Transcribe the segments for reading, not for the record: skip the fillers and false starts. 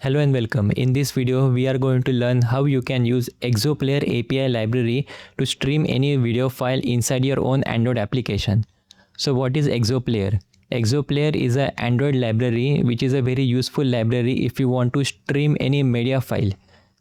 Hello and welcome. In this video, we are going to learn how you can use ExoPlayer API library to stream any video file inside your own Android application. So what is ExoPlayer? ExoPlayer is an Android library which is a very useful library if you want to stream any media file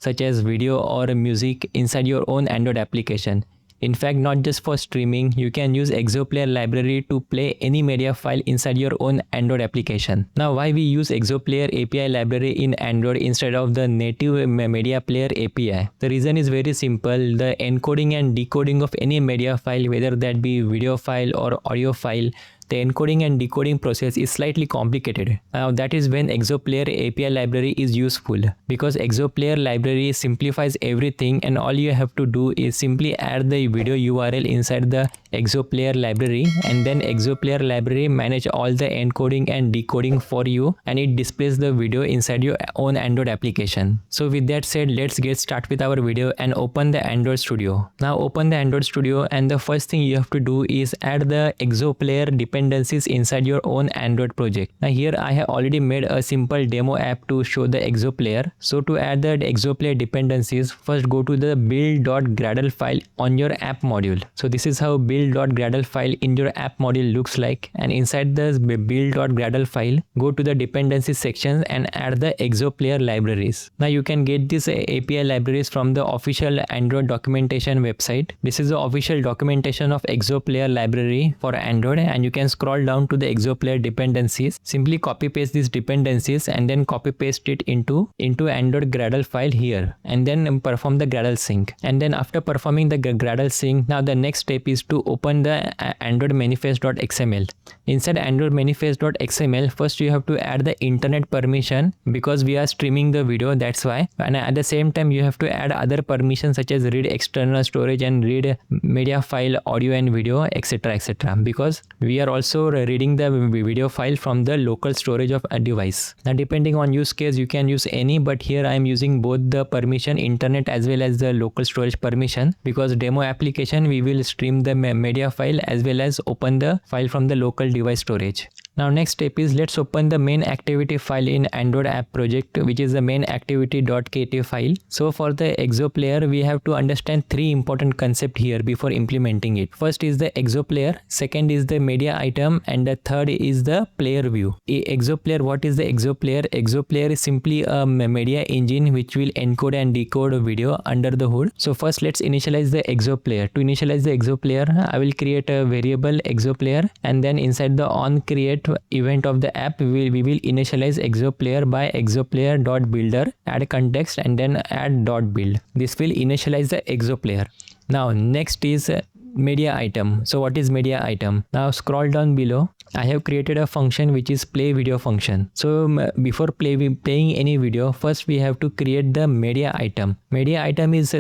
such as video or music inside your own Android application. In fact, not just for streaming, you can use ExoPlayer library to play any media file inside your own Android application. Now, why we use ExoPlayer API library in Android instead of the native Media Player API? The reason is very simple. The encoding and decoding of any media file, whether that be video file or audio file, the encoding and decoding process is slightly complicated. Now that is when ExoPlayer API library is useful, because ExoPlayer library simplifies everything and all you have to do is simply add the video URL inside the ExoPlayer library, and then ExoPlayer library manage all the encoding and decoding for you, and it displays the video inside your own Android application. So with that said, let's get started with our video and open the Android Studio. Now open the Android Studio, and the first thing you have to do is add the ExoPlayer dependencies inside your own Android project. Now here I have already made a simple demo app to show the ExoPlayer. So to add the ExoPlayer dependencies, first go to the build.gradle file on your app module. So this is how build.gradle file in your app module looks like, and inside the build.gradle file, go to the dependencies section and add the ExoPlayer libraries. Now you can get these API libraries from the official Android documentation website. This is the official documentation of ExoPlayer library for Android, and you can scroll down to the ExoPlayer dependencies. Simply copy paste these dependencies and then copy paste it into Android Gradle file here, and then perform the Gradle sync. And then after performing the Gradle sync, now the next step is to open the Android manifest.xml. Inside Android manifest.xml, first you have to add the internet permission because we are streaming the video, that's why. And at the same time you have to add other permissions such as read external storage and read media file, audio and video, etc, because we are also reading the video file from the local storage of a device. Now depending on use case, you can use any, but here I am using both the permission, internet as well as the local storage permission, because demo application we will stream the media file as well as open the file from the local device storage. Now next step is let's open the main activity file in Android app project, which is the main activity.kt file. So for the ExoPlayer, we have to understand three important concepts here before implementing it. First is the ExoPlayer, second is the MediaItem, and the third is the PlayerView. ExoPlayer, what is the ExoPlayer? ExoPlayer is simply a media engine which will encode and decode a video under the hood. So first let's initialize the ExoPlayer. To initialize the ExoPlayer, I will create a variable ExoPlayer, and then inside the onCreate event of the app, we will initialize ExoPlayer by ExoPlayer.builder, add context and then add .build. This will initialize the ExoPlayer. Now next is MediaItem. So what is MediaItem? Now scroll down below. I have created a function which is play video function. So before playing any video, first we have to create the MediaItem. MediaItem is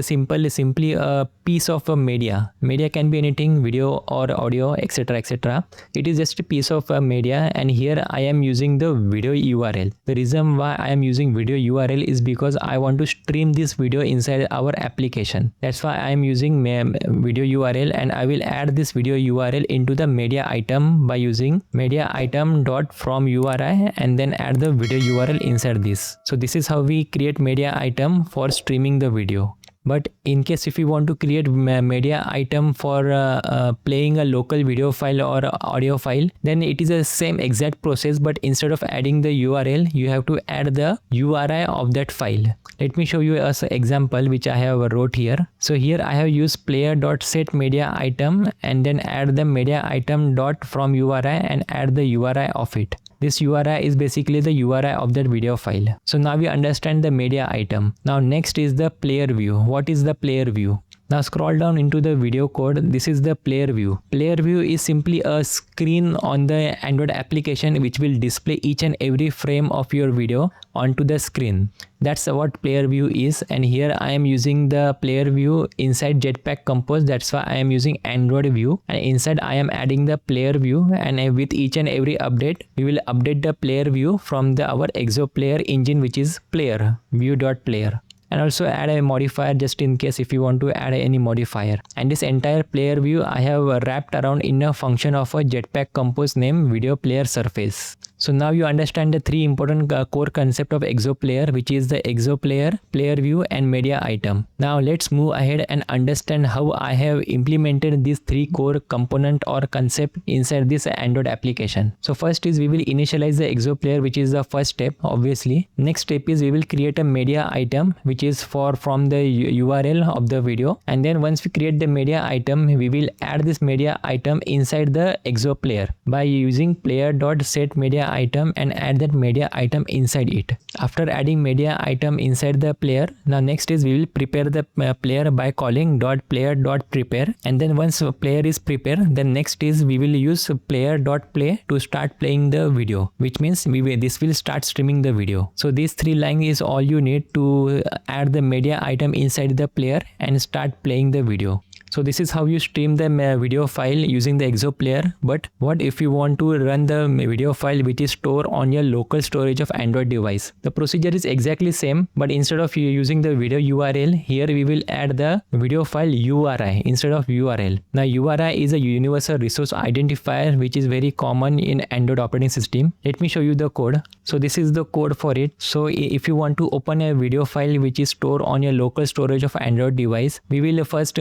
simply a piece of a media. Media can be anything, video or audio, etc. It is just a piece of a media, and here I am using the video URL. The reason why I am using video URL is because I want to stream this video inside our application. That's why I am using video URL, and I will add this video URL into the MediaItem by using MediaItem.from URI and then add the video URL inside this. So this is how we create MediaItem for streaming the video. But in case if you want to create MediaItem for playing a local video file or audio file, then it is the same exact process, but instead of adding the URL, you have to add the URI of that file. Let me show you as an example which I have wrote here. So here I have used player.setMediaItem and then add the MediaItem.from URI and add the URI of it. This URI is basically the URI of that video file. So now we understand the MediaItem. Now next is the PlayerView. What is the PlayerView? Now scroll down into the video code. This is the PlayerView. PlayerView is simply a screen on the Android application which will display each and every frame of your video onto the screen. That's what PlayerView is, and here I am using the PlayerView inside Jetpack Compose. That's why I am using AndroidView, and inside I am adding the PlayerView, and with each and every update we will update the PlayerView from our ExoPlayer engine, which is PlayerView.player. And also add a modifier just in case if you want to add any modifier. And this entire PlayerView I have wrapped around in a function of a Jetpack Compose named Video Player Surface. So now you understand the three important core concept of ExoPlayer, which is the ExoPlayer, PlayerView and MediaItem. Now let's move ahead and understand how I have implemented these three core component or concept inside this Android application. So first is we will initialize the ExoPlayer, which is the first step obviously. Next step is we will create a MediaItem, which is from the URL of the video, and then once we create the MediaItem, we will add this MediaItem inside the ExoPlayer by using player.setMediaItem and add that MediaItem inside it. After adding MediaItem inside the player, now next is we will prepare the player by calling .player.prepare, and then once player is prepared, then next is we will use player.play to start playing the video, which means this will start streaming the video. So these three lines is all you need to add the MediaItem inside the player and start playing the video. So this is how you stream the video file using the ExoPlayer. But what if you want to run the video file which is stored on your local storage of Android device? The procedure is exactly same, but instead of using the video URL, here we will add the video file URI instead of URL. Now URI is a universal resource identifier which is very common in Android operating system. Let me show you the code. So this is the code for it. So if you want to open a video file which is stored on your local storage of Android device, we will first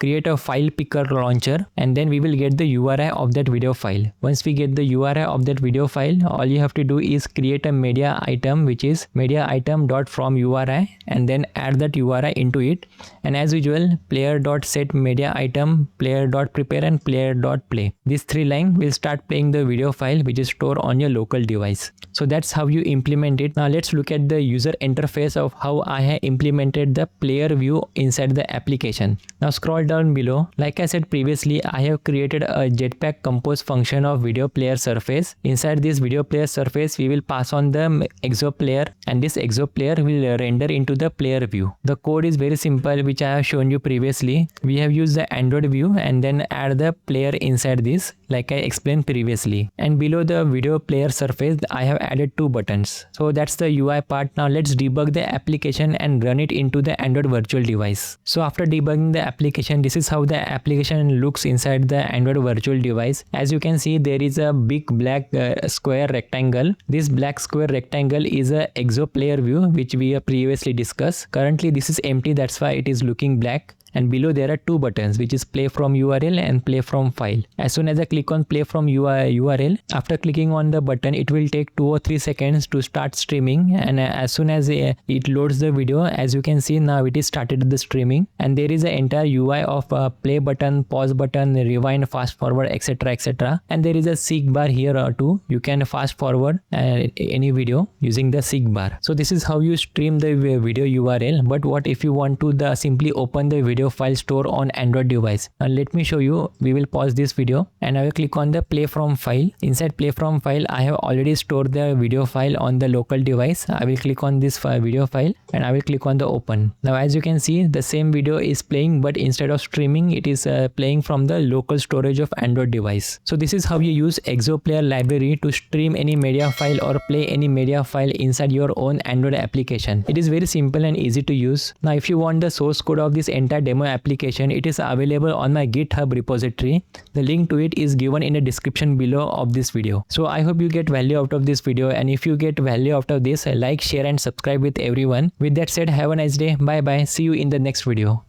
create a file picker launcher, and then we will get the URI of that video file. Once we get the URI of that video file, all you have to do is create a MediaItem, which is MediaItem.fromURI, and then add that URI into it. And as usual, player.setMediaItem, player.prepare and player.play. These three lines will start playing the video file which is stored on your local device. So that's how you implement it. Now let's look at the user interface of how I have implemented the player view inside the application. Now scroll down below. Like I said previously, I have created a Jetpack compose function of video player surface. Inside this video player surface, we will pass on the ExoPlayer, and this ExoPlayer will render into the player view. The code is very simple, which I have shown you previously. We have used the AndroidView and then add the player inside this, like I explained previously. And below the video player surface, I have added two buttons. So that's the UI part. Now let's debug the application and run it into the Android virtual device. So after debugging the application, this is how the application looks inside the Android virtual device. As you can see, there is a big black square rectangle. This black square rectangle is a ExoPlayer view, which we have previously discussed. Currently this is empty, that's why it is looking black. And below there are two buttons, which is play from URL and play from file. As soon as I click on play from URL, after clicking on the button, it will take 2 or 3 seconds to start streaming. And as soon as it loads the video, as you can see now it is started the streaming. And there is an entire UI of play button, pause button, rewind, fast forward, etc, etc. And there is a seek bar here too. You can fast forward any video using the seek bar. So this is how you stream the video URL. But what if you want to simply open the video file store on Android device? Now let me show you. We will pause this video and I will click on the play from file. Inside play from file, I have already stored the video file on the local device. I will click on this video file and I will click on the open. Now as you can see, the same video is playing, but instead of streaming, it is playing from the local storage of Android device. So this is how you use ExoPlayer library to stream any media file or play any media file inside your own Android application. It is very simple and easy to use. Now if you want the source code of this entire demo application, it is available on my GitHub repository. The link to it is given in the description below of this video. So I hope you get value out of this video, and if you get value out of this, like, share and subscribe with everyone. With that said, have a nice day. Bye bye. See you in the next video.